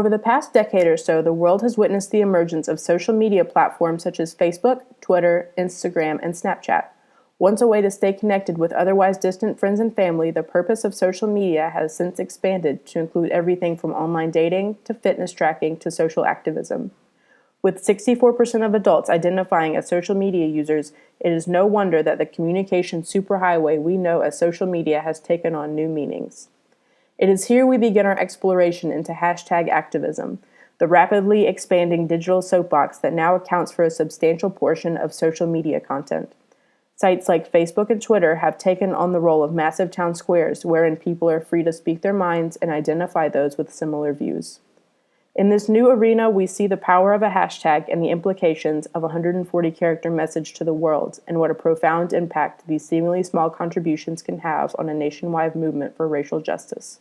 Over the past decade or so, the world has witnessed the emergence of social media platforms such as Facebook, Twitter, Instagram, and Snapchat. Once a way to stay connected with otherwise distant friends and family, the purpose of social media has since expanded to include everything from online dating to fitness tracking to social activism. With 64% of adults identifying as social media users, it is no wonder that the communication superhighway we know as social media has taken on new meanings. It is here we begin our exploration into hashtag activism, the rapidly expanding digital soapbox that now accounts for a substantial portion of social media content. Sites like Facebook and Twitter have taken on the role of massive town squares wherein people are free to speak their minds and identify those with similar views. In this new arena, we see the power of a hashtag and the implications of a 140-character message to the world, and what a profound impact these seemingly small contributions can have on a nationwide movement for racial justice.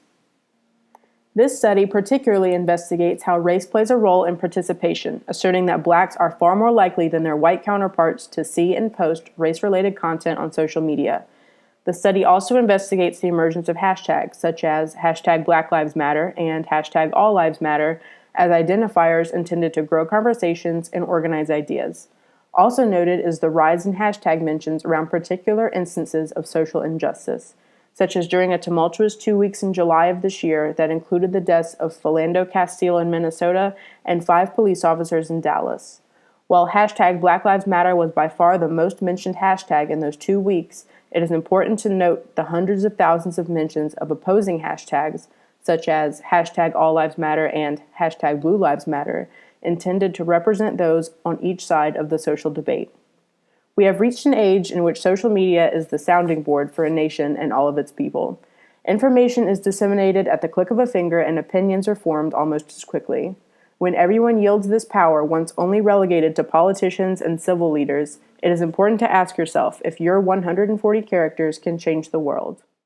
This study particularly investigates how race plays a role in participation, asserting that Blacks are far more likely than their white counterparts to see and post race-related content on social media. The study also investigates the emergence of hashtags, such as hashtag Black Lives Matter and hashtag All Lives Matter, as identifiers intended to grow conversations and organize ideas. Also noted is the rise in hashtag mentions around particular instances of social injustice, such as during a tumultuous 2 weeks in July of this year that included the deaths of Philando Castile in Minnesota and 5 police officers in Dallas. While hashtag Black Lives Matter was by far the most mentioned hashtag in those 2 weeks, it is important to note the hundreds of thousands of mentions of opposing hashtags, such as hashtag All Lives Matter and hashtag Blue Lives Matter, intended to represent those on each side of the social debate. We have reached an age in which social media is the sounding board for a nation and all of its people. Information is disseminated at the click of a finger and opinions are formed almost as quickly. When everyone yields this power, once only relegated to politicians and civil leaders, it is important to ask yourself if your 140 characters can change the world.